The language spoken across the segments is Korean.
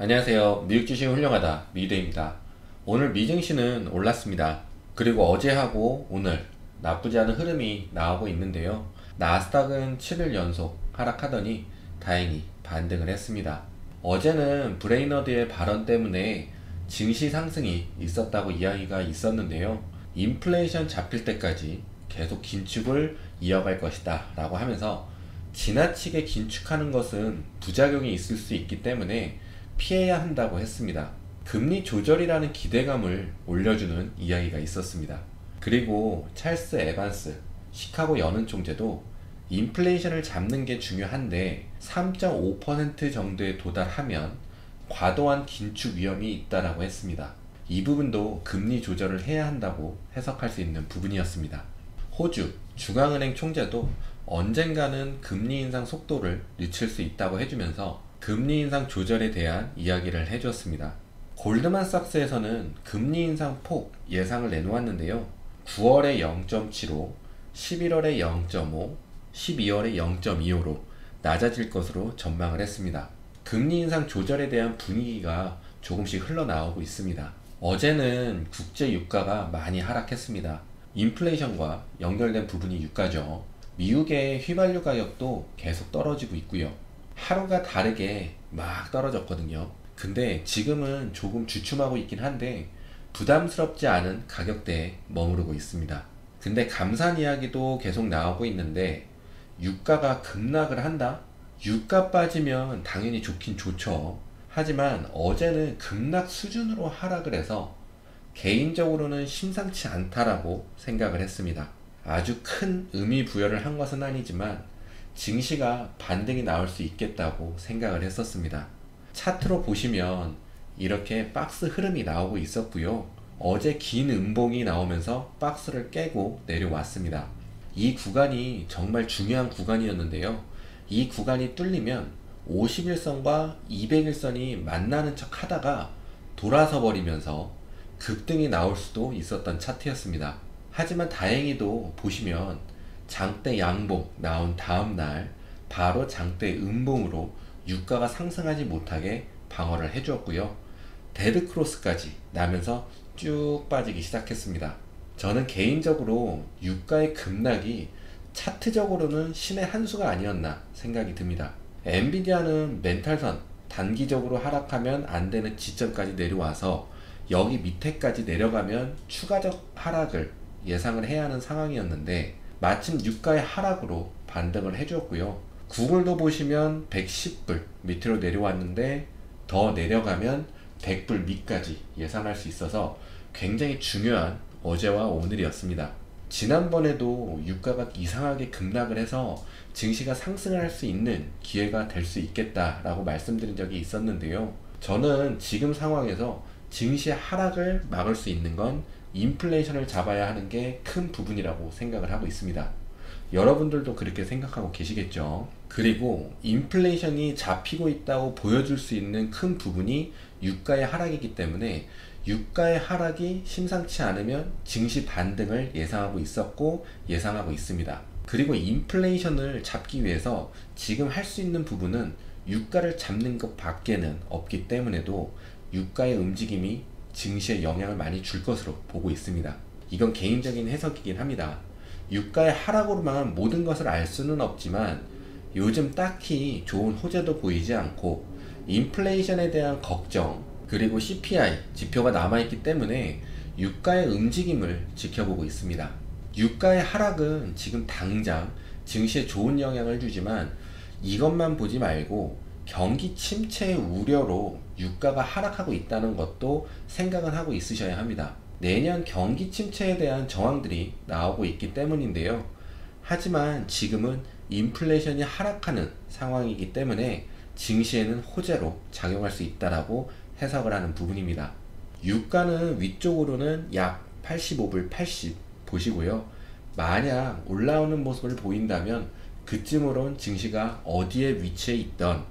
안녕하세요. 미국 주식은 훌륭하다. 미대입니다. 오늘 미증시는 올랐습니다. 그리고 어제하고 오늘 나쁘지 않은 흐름이 나오고 있는데요. 나스닥은 7일 연속 하락하더니 다행히 반등을 했습니다. 어제는 브레이너드의 발언 때문에 증시 상승이 있었다고 이야기가 있었는데요. 인플레이션 잡힐 때까지 계속 긴축을 이어갈 것이다 라고 하면서 지나치게 긴축하는 것은 부작용이 있을 수 있기 때문에 피해야 한다고 했습니다. 금리 조절이라는 기대감을 올려주는 이야기가 있었습니다. 그리고 찰스 에반스 시카고 연은 총재도 인플레이션을 잡는 게 중요한데 3.5% 정도에 도달하면 과도한 긴축 위험이 있다라고 했습니다. 이 부분도 금리 조절을 해야 한다고 해석할 수 있는 부분이었습니다. 호주 중앙은행 총재도 언젠가는 금리 인상 속도를 늦출 수 있다고 해주면서 금리 인상 조절에 대한 이야기를 해주었습니다. 골드만삭스에서는 금리 인상 폭 예상을 내놓았는데요. 9월에 0.75, 11월에 0.5, 12월에 0.25로 낮아질 것으로 전망을 했습니다. 금리 인상 조절에 대한 분위기가 조금씩 흘러나오고 있습니다. 어제는 국제 유가가 많이 하락했습니다. 인플레이션과 연결된 부분이 유가죠. 미국의 휘발유 가격도 계속 떨어지고 있고요. 하루가 다르게 막 떨어졌거든요. 근데 지금은 조금 주춤하고 있긴 한데 부담스럽지 않은 가격대에 머무르고 있습니다. 근데 감산 이야기도 계속 나오고 있는데 유가가 급락을 한다? 유가 빠지면 당연히 좋긴 좋죠. 하지만 어제는 급락 수준으로 하락을 해서 개인적으로는 심상치 않다라고 생각을 했습니다. 아주 큰 의미 부여를 한 것은 아니지만 증시가 반등이 나올 수 있겠다고 생각을 했었습니다. 차트로 보시면 이렇게 박스 흐름이 나오고 있었고요. 어제 긴 음봉이 나오면서 박스를 깨고 내려왔습니다. 이 구간이 정말 중요한 구간이었는데요. 이 구간이 뚫리면 50일선과 200일선이 만나는 척 하다가 돌아서 버리면서 급등이 나올 수도 있었던 차트였습니다. 하지만 다행히도 보시면 장대 양봉 나온 다음날 바로 장대 음봉으로 유가가 상승하지 못하게 방어를 해주었고요. 데드크로스까지 나면서 쭉 빠지기 시작했습니다. 저는 개인적으로 유가의 급락이 차트적으로는 신의 한 수가 아니었나 생각이 듭니다. 엔비디아는 멘탈선 단기적으로 하락하면 안 되는 지점까지 내려와서 여기 밑에까지 내려가면 추가적 하락을 예상을 해야 하는 상황이었는데 마침 유가의 하락으로 반등을 해주었고요. 구글도 보시면 110불 밑으로 내려왔는데 더 내려가면 100불 밑까지 예상할 수 있어서 굉장히 중요한 어제와 오늘이었습니다. 지난번에도 유가가 이상하게 급락을 해서 증시가 상승을 할 수 있는 기회가 될 수 있겠다라고 말씀드린 적이 있었는데요. 저는 지금 상황에서 증시 하락을 막을 수 있는 건 인플레이션을 잡아야 하는 게 큰 부분이라고 생각을 하고 있습니다. 여러분들도 그렇게 생각하고 계시겠죠. 그리고 인플레이션이 잡히고 있다고 보여줄 수 있는 큰 부분이 유가의 하락이기 때문에 유가의 하락이 심상치 않으면 증시 반등을 예상하고 있었고 예상하고 있습니다. 그리고 인플레이션을 잡기 위해서 지금 할 수 있는 부분은 유가를 잡는 것 밖에는 없기 때문에도 유가의 움직임이 증시에 영향을 많이 줄 것으로 보고 있습니다. 이건 개인적인 해석이긴 합니다. 유가의 하락으로만 모든 것을 알 수는 없지만 요즘 딱히 좋은 호재도 보이지 않고 인플레이션에 대한 걱정 그리고 CPI 지표가 남아있기 때문에 유가의 움직임을 지켜보고 있습니다. 유가의 하락은 지금 당장 증시에 좋은 영향을 주지만 이것만 보지 말고 경기 침체의 우려로 유가가 하락하고 있다는 것도 생각을 하고 있으셔야 합니다. 내년 경기 침체에 대한 정황들이 나오고 있기 때문인데요. 하지만 지금은 인플레이션이 하락하는 상황이기 때문에 증시에는 호재로 작용할 수 있다라고 해석을 하는 부분입니다. 유가는 위쪽으로는 약 85불 80 보시고요. 만약 올라오는 모습을 보인다면 그쯤으론 증시가 어디에 위치해 있던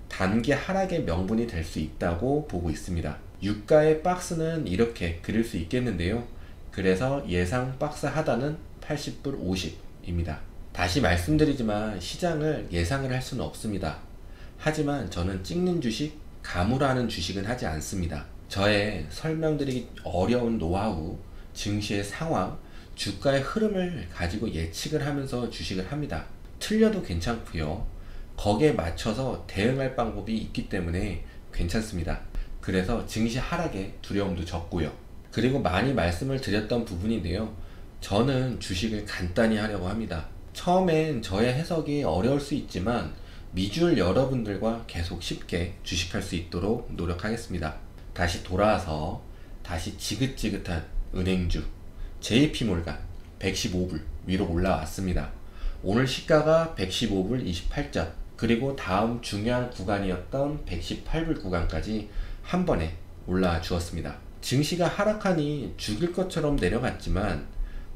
단기 하락의 명분이 될 수 있다고 보고 있습니다. 유가의 박스는 이렇게 그릴 수 있겠는데요. 그래서 예상 박스 하단은 80불 50입니다. 다시 말씀드리지만 시장을 예상을 할 수는 없습니다. 하지만 저는 찍는 주식 가물하는 주식은 하지 않습니다. 저의 설명드리기 어려운 노하우, 증시의 상황, 주가의 흐름을 가지고 예측을 하면서 주식을 합니다. 틀려도 괜찮고요. 거기에 맞춰서 대응할 방법이 있기 때문에 괜찮습니다. 그래서 증시 하락에 두려움도 적고요. 그리고 많이 말씀을 드렸던 부분인데요. 저는 주식을 간단히 하려고 합니다. 처음엔 저의 해석이 어려울 수 있지만 미주얼 여러분들과 계속 쉽게 주식할 수 있도록 노력하겠습니다. 다시 돌아와서 다시 지긋지긋한 은행주 JP몰간 115불 위로 올라왔습니다. 오늘 시가가 115불 28전, 그리고 다음 중요한 구간이었던 118불 구간까지 한 번에 올라와 주었습니다. 증시가 하락하니 죽일 것처럼 내려갔지만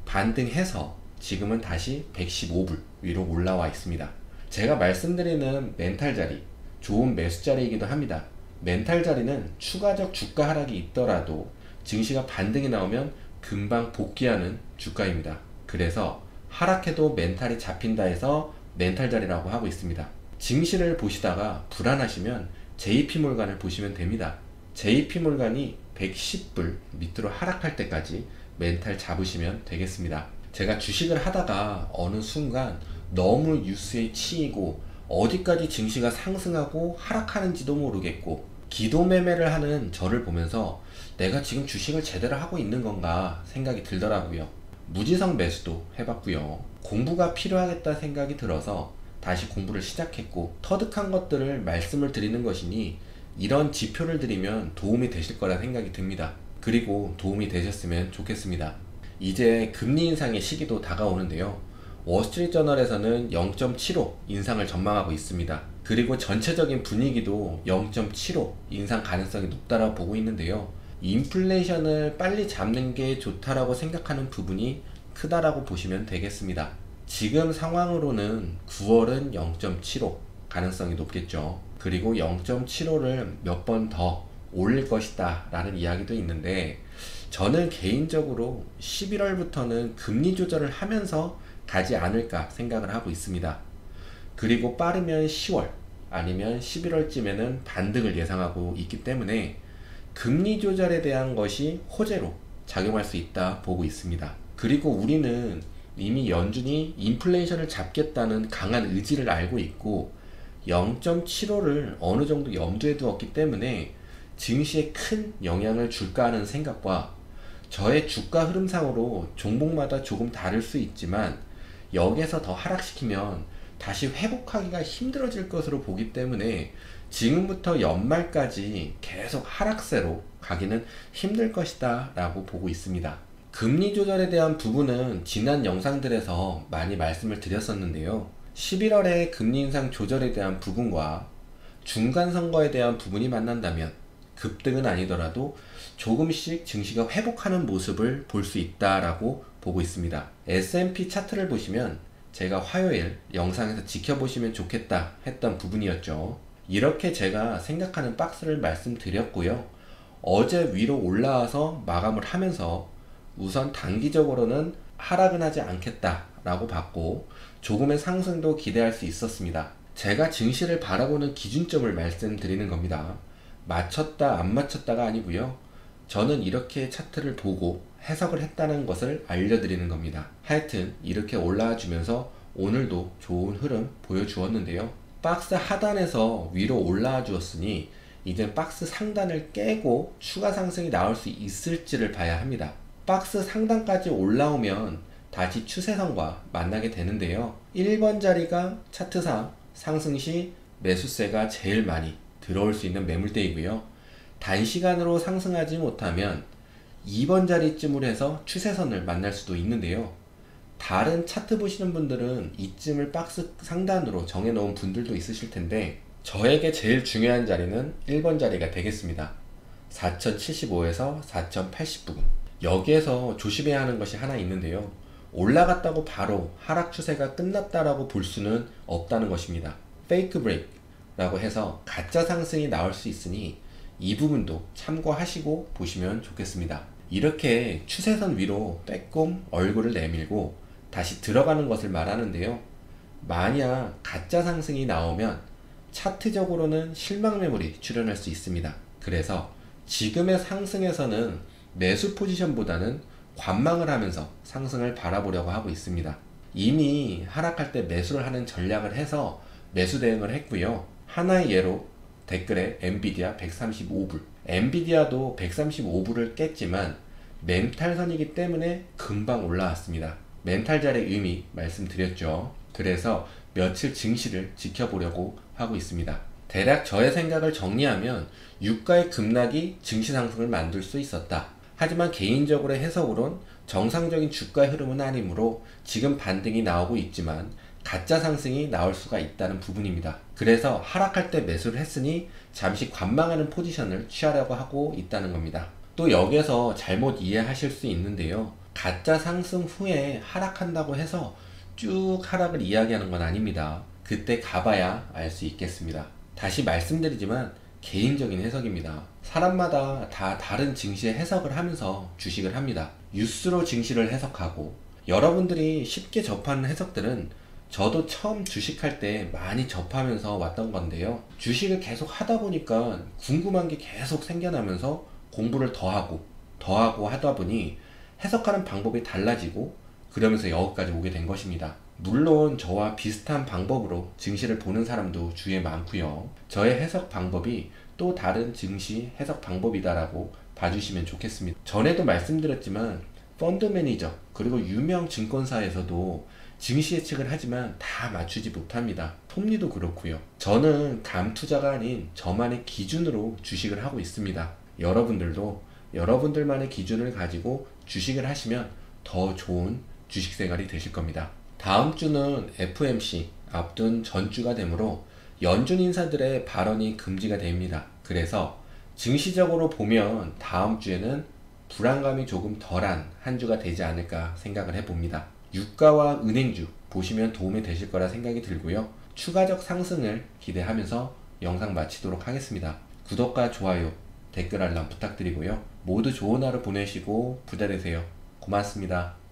반등해서 지금은 다시 115불 위로 올라와 있습니다. 제가 말씀드리는 멘탈 자리, 좋은 매수 자리이기도 합니다. 멘탈 자리는 추가적 주가 하락이 있더라도 증시가 반등이 나오면 금방 복귀하는 주가입니다. 그래서 하락해도 멘탈이 잡힌다 해서 멘탈 자리라고 하고 있습니다. 증시를 보시다가 불안하시면 JP몰간을 보시면 됩니다. JP몰간이 110불 밑으로 하락할 때까지 멘탈 잡으시면 되겠습니다. 제가 주식을 하다가 어느 순간 너무 뉴스에 치이고 어디까지 증시가 상승하고 하락하는지도 모르겠고 기도 매매를 하는 저를 보면서 내가 지금 주식을 제대로 하고 있는 건가 생각이 들더라고요. 무지성 매수도 해봤고요. 공부가 필요하겠다 생각이 들어서 다시 공부를 시작했고, 터득한 것들을 말씀을 드리는 것이니 이런 지표를 드리면 도움이 되실 거라 생각이 듭니다. 그리고 도움이 되셨으면 좋겠습니다. 이제 금리 인상의 시기도 다가오는데요. 월스트리트저널에서는 0.75 인상을 전망하고 있습니다. 그리고 전체적인 분위기도 0.75 인상 가능성이 높다라고 보고 있는데요. 인플레이션을 빨리 잡는 게 좋다라고 생각하는 부분이 크다라고 보시면 되겠습니다. 지금 상황으로는 9월은 0.75 가능성이 높겠죠. 그리고 0.75를 몇 번 더 올릴 것이다 라는 이야기도 있는데, 저는 개인적으로 11월부터는 금리 조절을 하면서 가지 않을까 생각을 하고 있습니다. 그리고 빠르면 10월 아니면 11월쯤에는 반등을 예상하고 있기 때문에 금리 조절에 대한 것이 호재로 작용할 수 있다 보고 있습니다. 그리고 우리는 이미 연준이 인플레이션을 잡겠다는 강한 의지를 알고 있고 0.75를 어느 정도 염두에 두었기 때문에 증시에 큰 영향을 줄까 하는 생각과, 저의 주가 흐름상으로 종목마다 조금 다를 수 있지만 여기에서 더 하락시키면 다시 회복하기가 힘들어질 것으로 보기 때문에 지금부터 연말까지 계속 하락세로 가기는 힘들 것이다 라고 보고 있습니다. 금리 조절에 대한 부분은 지난 영상들에서 많이 말씀을 드렸었는데요. 11월에 금리 인상 조절에 대한 부분과 중간 선거에 대한 부분이 만난다면 급등은 아니더라도 조금씩 증시가 회복하는 모습을 볼 수 있다라고 보고 있습니다. S&P 차트를 보시면 제가 화요일 영상에서 지켜보시면 좋겠다 했던 부분이었죠. 이렇게 제가 생각하는 박스를 말씀드렸고요. 어제 위로 올라와서 마감을 하면서 우선 단기적으로는 하락은 하지 않겠다 라고 봤고, 조금의 상승도 기대할 수 있었습니다. 제가 증시를 바라보는 기준점을 말씀드리는 겁니다. 맞췄다 안 맞췄다가 아니고요. 저는 이렇게 차트를 보고 해석을 했다는 것을 알려드리는 겁니다. 하여튼 이렇게 올라와 주면서 오늘도 좋은 흐름 보여주었는데요. 박스 하단에서 위로 올라와 주었으니 이제 박스 상단을 깨고 추가 상승이 나올 수 있을지를 봐야 합니다. 박스 상단까지 올라오면 다시 추세선과 만나게 되는데요. 1번 자리가 차트상 상승 시 매수세가 제일 많이 들어올 수 있는 매물대이고요. 단시간으로 상승하지 못하면 2번 자리쯤으로 해서 추세선을 만날 수도 있는데요. 다른 차트 보시는 분들은 이쯤을 박스 상단으로 정해놓은 분들도 있으실 텐데, 저에게 제일 중요한 자리는 1번 자리가 되겠습니다. 4075에서 4080 부분. 여기에서 조심해야 하는 것이 하나 있는데요. 올라갔다고 바로 하락 추세가 끝났다라고 볼 수는 없다는 것입니다. 페이크 브레이크 라고 해서 가짜 상승이 나올 수 있으니 이 부분도 참고하시고 보시면 좋겠습니다. 이렇게 추세선 위로 빼꼼 얼굴을 내밀고 다시 들어가는 것을 말하는데요. 만약 가짜 상승이 나오면 차트적으로는 실망 매물이 출현할 수 있습니다. 그래서 지금의 상승에서는 매수 포지션보다는 관망을 하면서 상승을 바라보려고 하고 있습니다. 이미 하락할 때 매수를 하는 전략을 해서 매수 대응을 했고요. 하나의 예로 댓글에 엔비디아 135불, 엔비디아도 135불을 깼지만 멘탈선이기 때문에 금방 올라왔습니다. 멘탈잘의 의미 말씀드렸죠. 그래서 며칠 증시를 지켜보려고 하고 있습니다. 대략 저의 생각을 정리하면 유가의 급락이 증시 상승을 만들 수 있었다. 하지만 개인적으로의 해석으론 정상적인 주가의 흐름은 아니므로 지금 반등이 나오고 있지만 가짜 상승이 나올 수가 있다는 부분입니다. 그래서 하락할 때 매수를 했으니 잠시 관망하는 포지션을 취하려고 하고 있다는 겁니다. 또 여기에서 잘못 이해하실 수 있는데요. 가짜 상승 후에 하락한다고 해서 쭉 하락을 이야기하는 건 아닙니다. 그때 가봐야 알 수 있겠습니다. 다시 말씀드리지만 개인적인 해석입니다. 사람마다 다 다른 증시의 해석을 하면서 주식을 합니다. 뉴스로 증시를 해석하고, 여러분들이 쉽게 접하는 해석들은 저도 처음 주식할 때 많이 접하면서 왔던 건데요. 주식을 계속 하다 보니까 궁금한 게 계속 생겨나면서 공부를 더하고 하다 보니 해석하는 방법이 달라지고, 그러면서 여기까지 오게 된 것입니다. 물론 저와 비슷한 방법으로 증시를 보는 사람도 주위에 많고요. 저의 해석 방법이 또 다른 증시 해석 방법이다라고 봐주시면 좋겠습니다. 전에도 말씀드렸지만 펀드 매니저 그리고 유명 증권사에서도 증시 예측을 하지만 다 맞추지 못합니다. 톱니도 그렇고요. 저는 감투자가 아닌 저만의 기준으로 주식을 하고 있습니다. 여러분들도 여러분들만의 기준을 가지고 주식을 하시면 더 좋은 주식 생활이 되실 겁니다. 다음 주는 FOMC 앞둔 전주가 되므로 연준 인사들의 발언이 금지가 됩니다. 그래서 증시적으로 보면 다음 주에는 불안감이 조금 덜한 한 주가 되지 않을까 생각을 해봅니다. 유가와 은행주 보시면 도움이 되실 거라 생각이 들고요. 추가적 상승을 기대하면서 영상 마치도록 하겠습니다. 구독과 좋아요, 댓글 알람 부탁드리고요. 모두 좋은 하루 보내시고 부자 되세요. 고맙습니다.